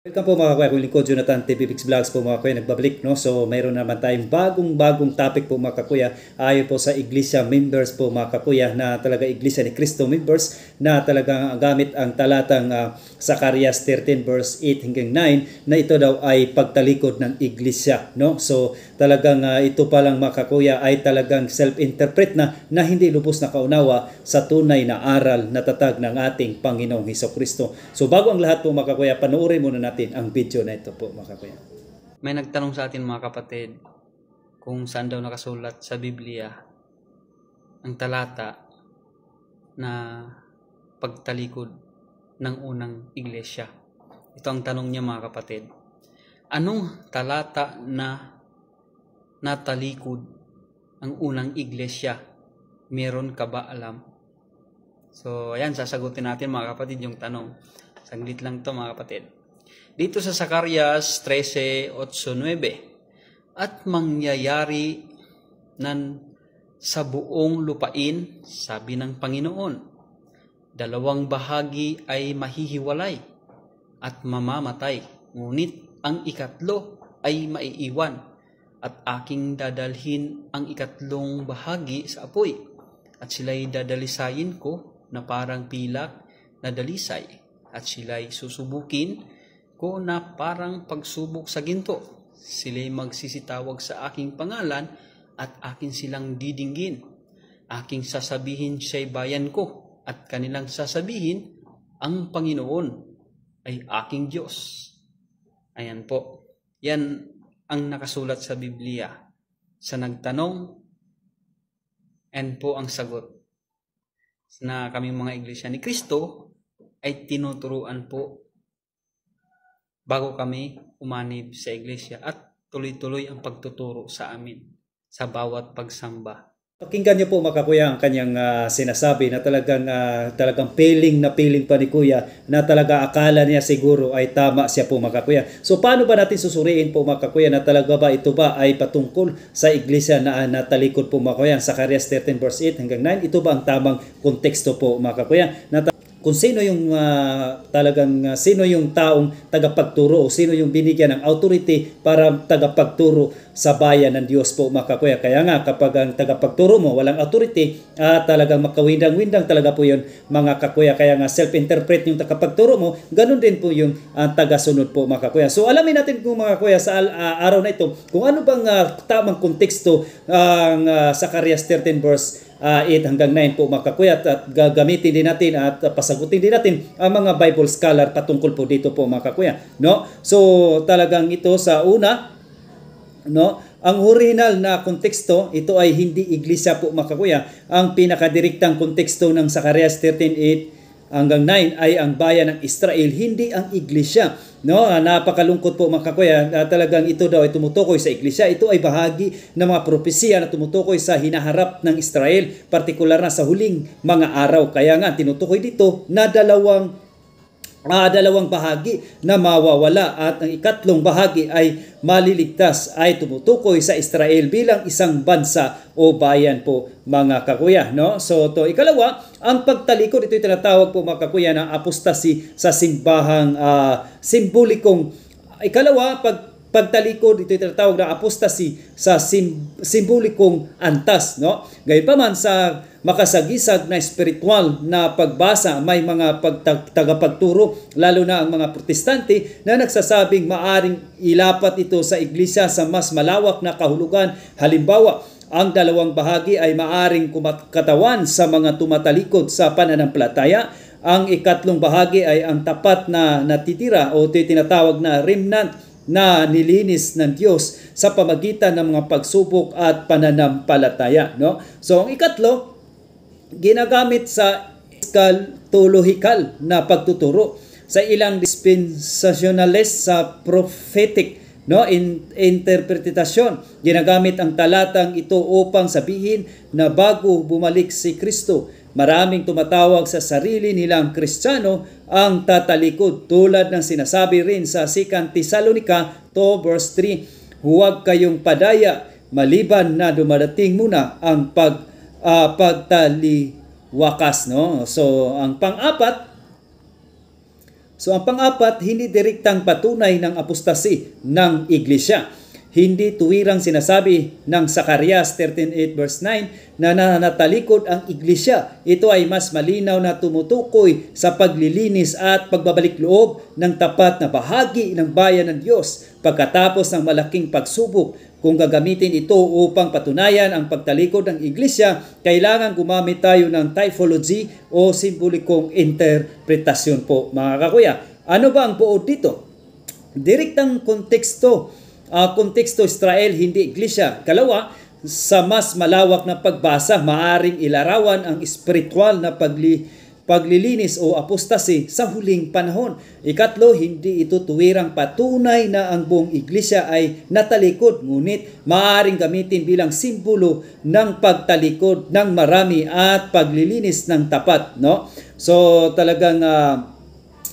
Welcome po mga kuya, kung lingkod Jonathan TV Pix Vlogs po mga kuya, nagbabalik no. So mayroon naman tayong bagong topic po mga kakuya, ayon po sa Iglesia members po mga kakuya, na talaga Iglesia ni Cristo members, na talagang gamit ang talatang Zacarias 13 verse 8 hanggang 9, na ito daw ay pagtalikod ng Iglesia no. So talagang ito pa lang mga kakuya ay talagang self-interpret na hindi lubos na kaunawa sa tunay na aral na tatag ng ating Panginoong Hesukristo. So bago ang lahat po mga kakuya, panoorin muna natin ang video na ito po mga kakuya. May nagtanong sa atin mga kapatid kung saan daw nakasulat sa Biblia ang talata na pagtalikod ng unang iglesia. Ito ang tanong niya mga kapatid. Anong talata na natalikod ang unang iglesia? Meron ka ba alam? So ayan, sasagutin natin mga kapatid yung tanong. Saglit lang to mga kapatid. Dito sa Zacarias 13:8-9, at mangyayari nan sa buong lupain, sabi ng Panginoon, dalawang bahagi ay mahihiwalay at mamamatay, ngunit ang ikatlo ay maiiwan, at aking dadalhin ang ikatlong bahagi sa apoy, at sila'y dadalisayin ko na parang pilak na dalisay, at sila'y susubukin ko na parang pagsubok sa ginto. Sila'y magsisitawag sa aking pangalan at akin silang didinggin. Aking sasabihin siya'y bayan ko, at kanilang sasabihin, ang Panginoon ay aking Diyos. Ayan po. Yan ang nakasulat sa Biblia. Sa nagtanong, and po ang sagot na kaming mga iglesia ni Cristo ay tinuturuan po bago kami umanib sa iglesia, at tuloy-tuloy ang pagtuturo sa amin sa bawat pagsamba. Pakinggan niyo po mga kuya ang kanyang sinasabi na talagang feeling pa ni kuya, na talaga akala niya siguro ay tama siya po mga kuya. So paano ba natin susuriin po mga kuya na talaga ba ito ba ay patungkol sa iglesia na natalikod po mga kuya? Zacarias 13 verse 8 hanggang 9, ito ba ang tamang konteksto po mga kuya? Kung sino yung sino yung taong tagapagturo, o sino yung binigyan ng authority para tagapagturo sa bayan ng Diyos po mga kuya. Kaya nga kapag ang tagapagturo mo walang authority, talagang makawindang-windang talaga po yun mga kakuya. Kaya nga self-interpret yung tagapagturo mo, ganun din po yung tagasunod po mga kuya. So alamin natin kung mga kuya sa araw na ito kung ano bang tamang konteksto ang Zacarias 13 verse 8 hanggang 9 po mga kakuya, at gagamitin din natin at pasagutin din natin ang mga Bible scholar patungkol po dito po mga kakuya no. So talagang ito sa una no, ang original na konteksto, ito ay hindi iglesia po mga kakuya. Ang pinakadirektang konteksto ng Zacarias 13:8 hanggang 9 ay ang bayan ng Israel, hindi ang iglesia no. Napakalungkot po mga kakuya, talagang ito daw ay tumutukoy sa iglesia. Ito ay bahagi ng mga propesiya na tumutukoy sa hinaharap ng Israel, partikular na sa huling mga araw. Kaya nga tinutukoy dito na dalawang bahagi na mawawala, at ang ikatlong bahagi ay maliligtas, ay tumutukoy sa Israel bilang isang bansa o bayan po mga kakuya no. So to ikalawa, ang pagtalikod, ito tinatawag po mga kakuya na apostasy sa simbahang simbolikong. Ikalawa, pagtalikod, ito tinatawag na apostasy sa simbolikong antas no. Gayunpaman sa makasagisag na espiritual na pagbasa, may mga tagapagturo, lalo na ang mga protestante, na nagsasabing maaring ilapat ito sa iglesia sa mas malawak na kahulugan. Halimbawa, ang dalawang bahagi ay maaring kumakatawan sa mga tumatalikod sa pananampalataya. Ang ikatlong bahagi ay ang tapat na natitira, o tinatawag na remnant, na nilinis ng Diyos sa pamagitan ng mga pagsubok at pananampalataya no. So ang ikatlo, ginagamit sa eschatological na pagtuturo sa ilang dispensationalist sa prophetic no interpretasyon. Ginagamit ang talatang ito upang sabihin na bago bumalik si Kristo, maraming tumatawag sa sarili nilang Kristiyano ang tatalikod, tulad ng sinasabi rin sa 2 Tesalonica 2 verse 3, huwag kayong padaya maliban na dumadating muna ang pagtaliwakas no. So ang pang-apat, So ang pang-apat, hindi direktang patunay ng apostasy ng iglesia. Hindi tuwirang sinasabi ng Zacarias 13:8 verse 9 na nanatalikod ang iglesia. Ito ay mas malinaw na tumutukoy sa paglilinis at pagbabalik loob ng tapat na bahagi ng bayan ng Diyos pagkatapos ng malaking pagsubok. Kung gagamitin ito upang patunayan ang pagtalikod ng iglesia, kailangan gumamit tayo ng typology o simbolikong interpretasyon po, mga kakuya. Ano ba ang buod dito? Direktang konteksto Israel, hindi iglesia. Kalawa, sa mas malawak na pagbasa, maaring ilarawan ang espiritual na paglilinis o apostasy sa huling panahon. Ikatlo, hindi ito tuwirang patunay na ang buong iglesia ay natalikod, ngunit maaring gamitin bilang simbolo ng pagtalikod ng marami at paglilinis ng tapat, no? So talagang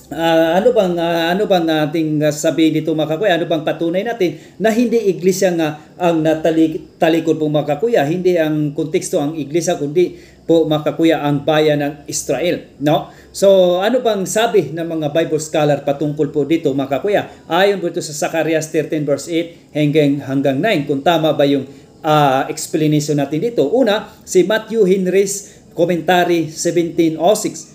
ano bang ating sabihin dito, mga kakuya? Ano bang patunay natin na hindi iglesia nga ang natalikod po, mga kakuya? Hindi ang konteksto ang iglesia, kundi po, mga kakuya, ang bayan ng Israel, no? So ano bang sabi ng mga Bible scholar patungkol po dito, mga kakuya? Ayon po ito sa Zacarias 13 verse 8 hanggang 9, kung tama ba yung explanation natin dito. Una, si Matthew Henry's Commentary 1706.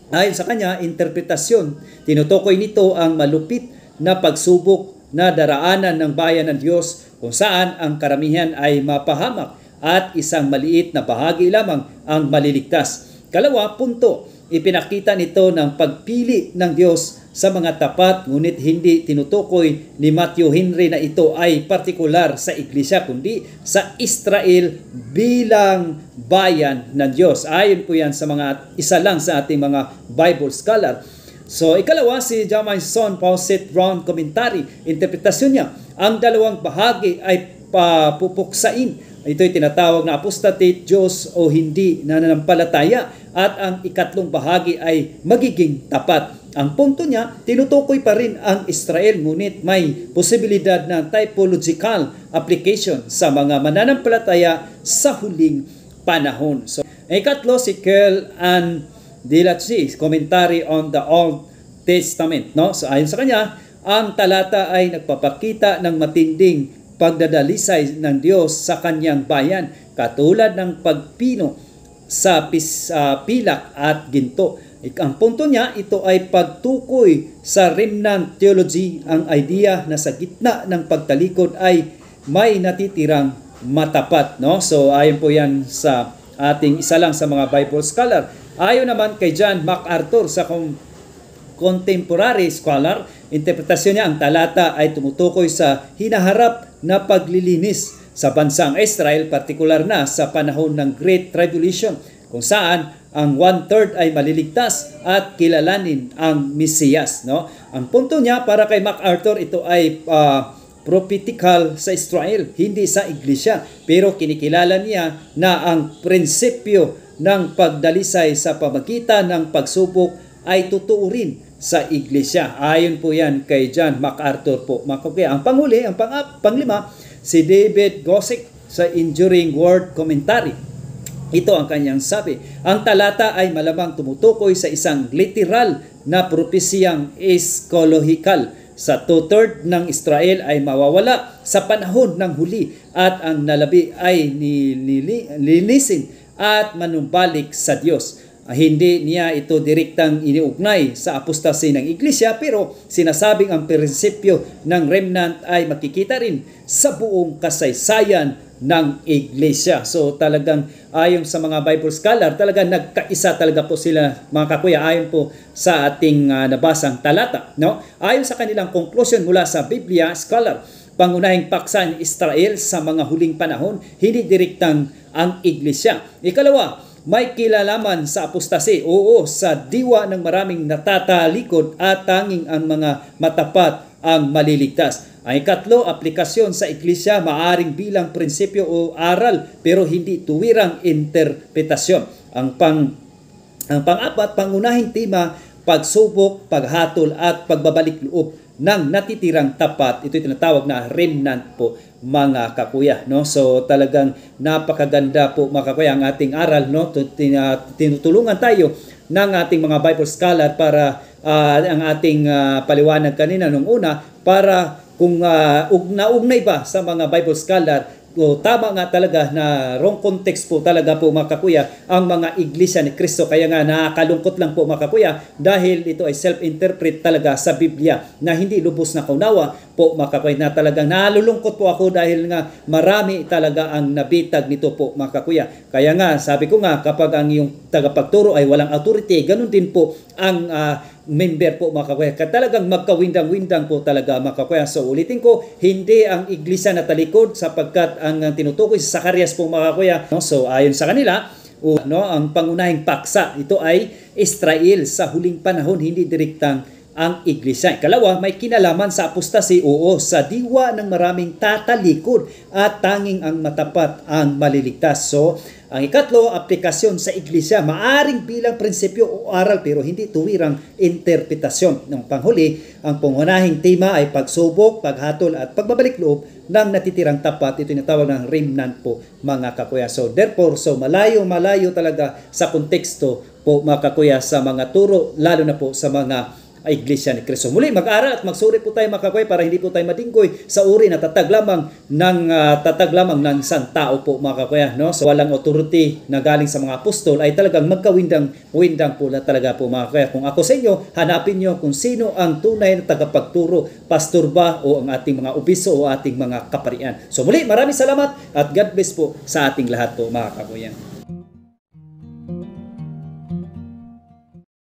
Ayon sa kanya, interpretasyon, tinutukoy nito ang malupit na pagsubok na daraanan ng bayan ng Diyos kung saan ang karamihan ay mapahamak at isang maliit na bahagi lamang ang maliligtas. Kalawa, punto, ipinakita nito ng pagpili ng Diyos sa mga tapat, ngunit hindi tinutukoy ni Matthew Henry na ito ay partikular sa iglesia, kundi sa Israel bilang bayan ng Diyos. Ayon po yan sa isa lang sa ating mga Bible scholar. So ikalawa, si Jamison Fawcett Brown Commentary, interpretasyon niya, ang dalawang bahagi ay papupuksain. Ito'y tinatawag na apostate Diyos o hindi nananampalataya, at ang ikatlong bahagi ay magiging tapat. Ang punto niya, tinutukoy pa rin ang Israel, ngunit may posibilidad na typological application sa mga mananampalataya sa huling panahon. So, ikatlo, si Kerl and Delacy, Commentary on the Old Testament, no? So ayon sa kanya, ang talata ay nagpapakita ng matinding pagdadalisay ng Diyos sa kanyang bayan, katulad ng pagpino sa pilak at ginto. Ang punto niya, ito ay pagtukoy sa remnant theology, ang idea na sa gitna ng pagtalikod ay may natitirang matapat, no? So ayon po yan sa ating isa lang sa mga Bible scholar. Ayon naman kay John MacArthur, sa contemporary scholar, interpretasyon niya, ang talata ay tumutukoy sa hinaharap na paglilinis sa bansang Israel, partikular na sa panahon ng Great Tribulation, kung saan ang 1/3 ay maliligtas at kilalanin ang Mesiyas, no? Ang punto niya, para kay MacArthur, ito ay prophetical sa Israel, hindi sa iglesia, pero kinikilala niya na ang prinsipyo ng pagdalisay sa pamagitan ng pagsubok ay totoo rin sa iglesia. Ayon po yan kay John MacArthur po. Ang panghuli, ang panglima, si David Gossick sa Enduring Word Commentary. Ito ang kanyang sabi, ang talata ay malamang tumutukoy sa isang literal na propesiyang eschatological. Sa 2/3 ng Israel ay mawawala sa panahon ng huli, at ang nalabi ay nilinisin at manumbalik sa Diyos. Hindi niya ito direktang iniugnay sa apostasy ng iglesia, pero sinasabing ang prinsipyo ng remnant ay makikita rin sa buong kasaysayan ng iglesia. So talagang ayon sa mga Bible scholar, talagang nagkaisa talaga po sila, mga kakuya, ayon po sa ating nabasang talata, no? Ayon sa kanilang conclusion mula sa Biblia scholar, pangunahing paksa ng Israel sa mga huling panahon, hindi direktang ang iglesia. Ikalawa, may kilalaman sa apostasy, oo, sa diwa ng maraming natatalikod, at tanging ang mga matapat ang maliligtas. Ang ikatlo, aplikasyon sa iglesia, maaring bilang prinsipyo o aral, pero hindi tuwirang interpretasyon. Ang pang-apat, pangunahing tema, pagsubok, paghatol at pagbabalik loob ng natitirang tapat. Ito tinatawag na remnant po, mga kakuya, no? So talagang napakaganda po, mga kakuya, ang ating aral, no? Tinutulungan tayo ng ating mga Bible scholar para ang ating paliwanag kanina nung una, para kung naugnay ba sa mga Bible scholar, tama nga talaga na wrong context po talaga po, mga kakuya, ang mga iglesia ni Kristo. Kaya nga nakakalungkot lang po, mga kakuya, dahil ito ay self-interpret talaga sa Biblia na hindi lubos na kaunawa po, mga kakuya, na talagang nalulungkot po ako dahil nga marami talaga ang nabitag nito po, mga kakuya. Kaya nga sabi ko nga, kapag ang iyong tagapagturo ay walang authority, ganun din po ang member po, mga kakuya. Talagang magkawindang-windang po talaga, mga kakuya. So ulitin ko, hindi ang iglesia na talikod, sapagkat ang tinutukoy sa Zacarias po, mga kakuya, no? So ayon sa kanila, ang pangunahing paksa, ito ay Israel sa huling panahon, hindi direktang ang iglesia. Ikalawa, may kinalaman sa apostasy, oo, sa diwa ng maraming tatalikod, at tanging ang matapat ang maliligtas. So ang ikatlo, aplikasyon sa iglesia, maaring bilang prinsipyo o aral pero hindi tuwirang interpretasyon. Ng panghuli, ang pangunahing tema ay pagsubok, paghatol at pagbabalik loob ng natitirang tapat. Ito yung tawag ng remnant po, mga kakuya. So therefore, so malayo talaga sa konteksto po, mga kakuya, sa mga turo, lalo na po sa mga iglesia ni Kristo. Muli, mag-aral at magsuri po tayo, mga kakuya, para hindi po tayo madinggoy sa uri na tatag lamang ng isang tao po, mga kakuya, no? So walang authority na galing sa mga apostol, ay talagang magkawindang po na talaga po, mga kakuya. Kung ako sa inyo, hanapin nyo kung sino ang tunay na tagapagturo, pastor ba o ang ating mga obiso o ating mga kaparian. So muli, maraming salamat at God bless po sa ating lahat po, mga kakuya.